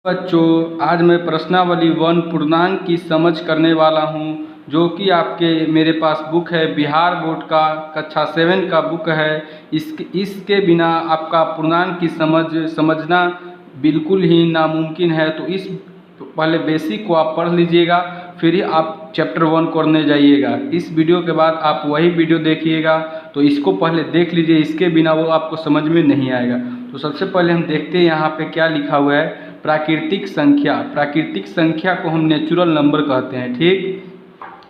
बच्चों, आज मैं प्रश्नावली 1 पूर्णांक की समझ करने वाला हूँ, जो कि आपके मेरे पास बुक है, बिहार बोर्ड का कक्षा 7 का बुक है। इसके बिना आपका पूर्णांक की समझना बिल्कुल ही नामुमकिन है। तो इस पहले बेसिक को आप पढ़ लीजिएगा, फिर ही आप चैप्टर 1 करने जाइएगा। इस वीडियो के बाद आप वही वीडियो देखिएगा, तो इसको पहले देख लीजिए, इसके बिना वो आपको समझ में नहीं आएगा। तो सबसे पहले हम देखते हैं यहाँ पे क्या लिखा हुआ है। प्राकृतिक संख्या, प्राकृतिक संख्या को हम नेचुरल नंबर कहते हैं। ठीक,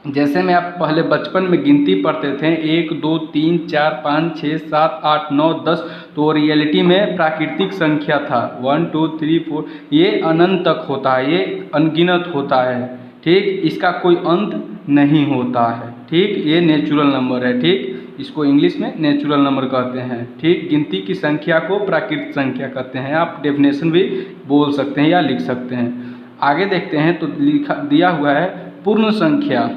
जैसे में आप पहले बचपन में गिनती पढ़ते थे 1 2 3 4 5 6 7 8 9 10, तो रियलिटी में प्राकृतिक संख्या था 1 2 3 4। ये अनंत तक होता है, ये अनगिनत होता है। ठीक, इसका कोई अंत नहीं होता है। ठीक, ये नेचुरल नंबर है। ठीक, इसको इंग्लिश में नेचुरल नंबर कहते हैं। ठीक, गिनती की संख्या को प्राकृतिक संख्या कहते हैं। आप डेफिनेशन भी बोल सकते हैं या लिख सकते हैं। आगे देखते हैं, तो दिया हुआ है पूर्ण संख्या।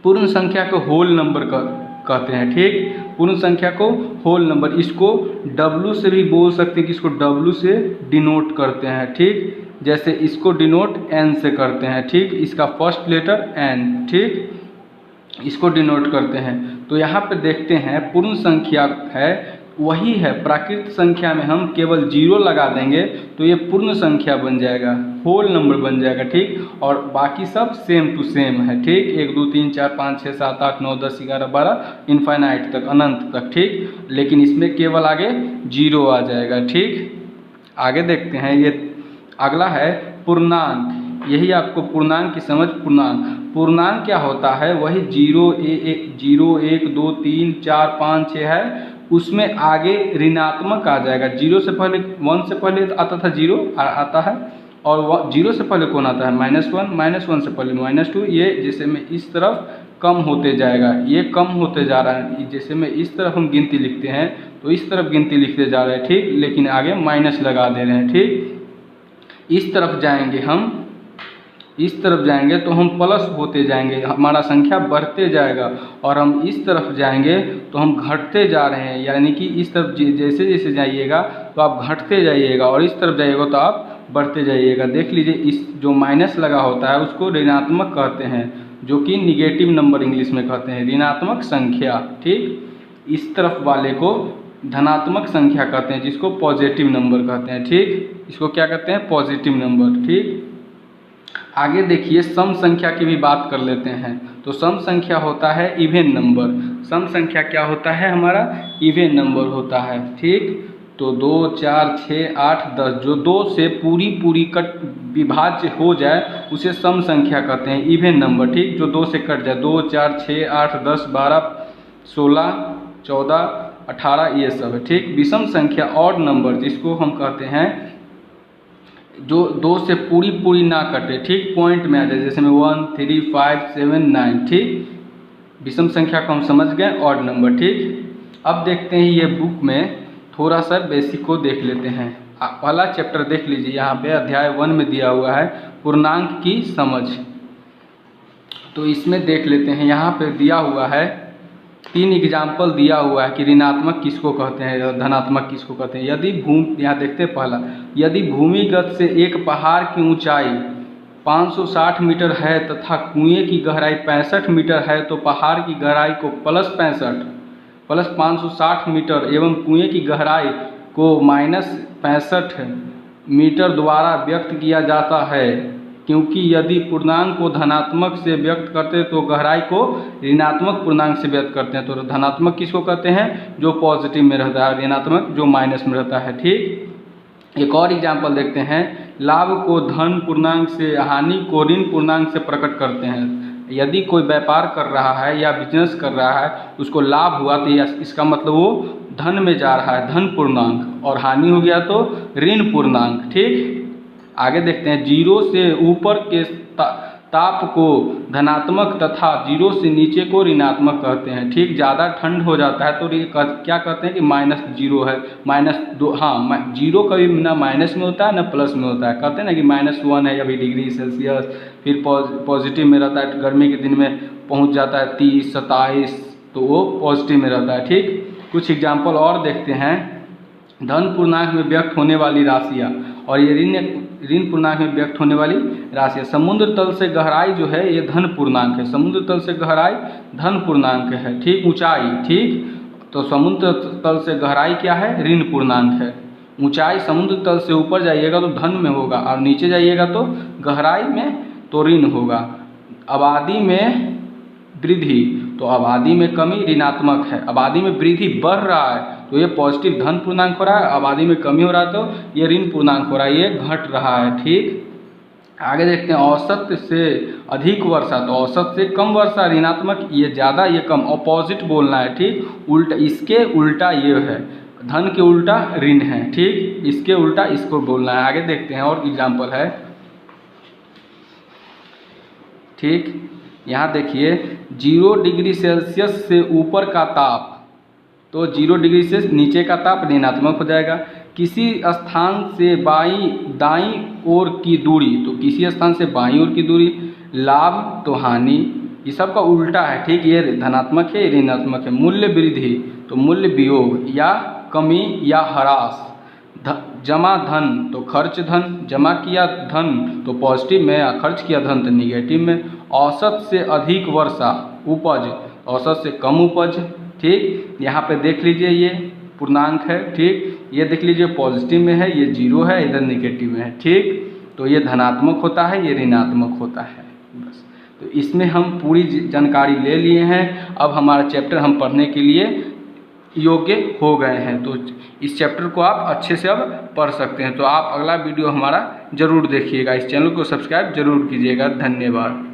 पूर्ण संख्या को होल नंबर कहते हैं। ठीक, पूर्ण संख्या को होल नंबर, इसको W से भी बोल सकते हैं कि इसको W से डिनोट करते हैं। ठीक, जैसे इसको डिनोट N से करते हैं। ठीक, इसका फर्स्ट लेटर N। ठीक, इसको डिनोट करते हैं। तो यहाँ पे देखते हैं पूर्ण संख्या है, वही है। प्राकृतिक संख्या में हम केवल 0 लगा देंगे तो ये पूर्ण संख्या बन जाएगा, होल नंबर बन जाएगा। ठीक, और बाकी सब सेम टू सेम है। ठीक, 1 2 3 4 5 6 7 8 9 10 11 12 इनफाइनाइट तक, अनंत तक। ठीक, लेकिन इसमें केवल आगे 0 आ जाएगा। ठीक, आगे देखते हैं, ये अगला है पूर्णांक। यही आपको पूर्णांक की समझ। पूर्णांक क्या होता है, वही 0 1 2 3 4 5 6 है, उसमें आगे ऋणात्मक आ जाएगा। 0 से पहले 1 से पहले आता था 0 आता है, और 0 से पहले कौन आता है -1, -1 से पहले -2। ये जैसे में इस तरफ कम होते जाएगा, ये कम होते जा रहा है। जैसे में इस तरफ हम गिनती लिखते हैं तो इस तरफ गिनती लिखते जा रहे हैं। ठीक, लेकिन आगे माइनस लगा दे रहे हैं। ठीक, इस तरफ जाएंगे हम, इस तरफ जाएंगे तो हम प्लस होते जाएंगे, हमारा संख्या बढ़ते जाएगा। और हम इस तरफ जाएंगे तो हम घटते जा रहे हैं, यानी कि इस तरफ जैसे जैसे जाइएगा तो आप घटते जाइएगा, और इस तरफ जाइएगा तो आप बढ़ते जाइएगा। देख लीजिए, इस जो माइनस लगा होता है उसको ऋणात्मक कहते हैं, जो कि निगेटिव नंबर इंग्लिश में कहते हैं, ऋणात्मक संख्या। ठीक, इस तरफ वाले को धनात्मक संख्या कहते हैं, जिसको पॉजिटिव नंबर कहते हैं। ठीक, इसको क्या कहते हैं, पॉजिटिव नंबर। ठीक, आगे देखिए सम संख्या की भी बात कर लेते हैं। तो सम संख्या होता है इवेन नंबर। सम संख्या क्या होता है, हमारा इवेन नंबर होता है। ठीक, तो 2 4 6 8 10, जो 2 से पूरी कट विभाज्य हो जाए उसे सम संख्या कहते हैं, इवेन नंबर। ठीक, जो 2 से कट जाए, 2 4 6 8 10 12 16 14 18, ये सब है। ठीक, विषम संख्या ऑड नंबर, जिसको हम कहते हैं जो 2 से पूरी ना कटे। ठीक, पॉइंट में आ जाए, जैसे में 1 3 5 7 9। ठीक, विषम संख्या को हम समझ गए, ऑड नंबर। ठीक, अब देखते हैं ये बुक में थोड़ा सा बेसिक को देख लेते हैं। पहला चैप्टर देख लीजिए, यहाँ पे अध्याय 1 में दिया हुआ है पूर्णांक की समझ। तो इसमें देख लेते हैं, यहाँ पे दिया हुआ है 3 एग्जाम्पल दिया हुआ है कि ऋणात्मक किसको कहते हैं, धनात्मक किसको कहते हैं। यदि यहाँ देखते हैं पहला, यदि भूमिगत से एक पहाड़ की ऊंचाई 560 मीटर है तथा कुएं की गहराई 65 मीटर है, तो पहाड़ की गहराई को प्लस 560 मीटर एवं कुएं की गहराई को -65 मीटर द्वारा व्यक्त किया जाता है। क्योंकि यदि पूर्णांक को धनात्मक से व्यक्त करते हैं तो गहराई को ऋणात्मक पूर्णांक से व्यक्त करते हैं। तो धनात्मक किसको कहते हैं, जो पॉजिटिव में रहता है, ऋणात्मक जो माइनस में रहता है। ठीक, एक और एग्जाम्पल देखते हैं, लाभ को धन पूर्णांक से, हानि को ऋण पूर्णांक से प्रकट करते हैं। यदि कोई व्यापार कर रहा है या बिजनेस कर रहा है, उसको लाभ हुआ तो इसका मतलब वो धन में जा रहा है, धन पूर्णांक, और हानि हो गया तो ऋण पूर्णांक। ठीक, आगे देखते हैं, 0 से ऊपर के ताप को धनात्मक तथा 0 से नीचे को ऋणात्मक कहते हैं। ठीक, ज़्यादा ठंड हो जाता है तो क्या कहते हैं कि -0 है, -2। हाँ, 0 कभी ना माइनस में होता है ना प्लस में होता है। कहते हैं ना कि -1 है अभी डिग्री सेल्सियस, फिर पॉजिटिव में रहता है, गर्मी के दिन में पहुंच जाता है 30 27, तो वो पॉजिटिव में रहता है। ठीक, कुछ एग्जाम्पल और देखते हैं। धन पूर्णांक में व्यक्त होने वाली राशियाँ, और ये ऋण पूर्णांक में व्यक्त होने वाली राशि है। समुद्र तल से गहराई जो है ये धन पूर्णांक है। समुद्र तल से गहराई धन पूर्णांक है, ठीक। ऊंचाई, ठीक, तो समुद्र तल से गहराई क्या है, ऋण पूर्णांक है। ऊंचाई समुद्र तल से ऊपर जाइएगा तो धन में होगा और नीचे जाइएगा तो गहराई में तो ऋण होगा। आबादी में वृद्धि, तो आबादी में कमी ऋणात्मक है। आबादी में वृद्धि बढ़ रहा है तो ये पॉजिटिव धन पूर्णांक हो रहा है। आबादी में कमी हो रहा है तो ये ऋण पूर्णांक हो रहा है, ये घट रहा है, ठीक। आगे देखते हैं, औसत से अधिक वर्षा, तो औसत से कम वर्षा ऋणात्मक, ये ज़्यादा ये कम, अपोजिट बोलना है, ठीक। उल्टा, इसके उल्टा ये है, धन के उल्टा ऋण है, ठीक। इसके उल्टा इसको बोलना है। आगे देखते हैं और एग्जाम्पल है, ठीक। यहाँ देखिए 0 डिग्री सेल्सियस से ऊपर का ताप, तो 0 डिग्री से नीचे का ताप ऋणात्मक हो जाएगा। किसी स्थान से दाईं ओर की दूरी, तो किसी स्थान से बाईं ओर की दूरी, लाभ तो हानि, ये सब का उल्टा है, ठीक। ये धनात्मक है, ऋणात्मक है। मूल्य वृद्धि, तो मूल्य वियोग या कमी या ह्रास। जमा धन, तो खर्च धन, जमा किया धन तो पॉजिटिव में, या खर्च किया धन तो निगेटिव में। औसत से अधिक वर्षा, उपज, औसत से कम उपज, ठीक। यहाँ पे देख लीजिए ये पूर्णांक है, ठीक। ये देख लीजिए पॉजिटिव में है, ये 0 है, इधर निगेटिव में है, ठीक। तो ये धनात्मक होता है, ये ऋणात्मक होता है, बस। तो इसमें हम पूरी जानकारी ले लिए हैं। अब हमारा चैप्टर हम पढ़ने के लिए योग्य हो गए हैं, तो इस चैप्टर को आप अच्छे से अब पढ़ सकते हैं। तो आप अगला वीडियो हमारा ज़रूर देखिएगा, इस चैनल को सब्सक्राइब जरूर कीजिएगा। धन्यवाद।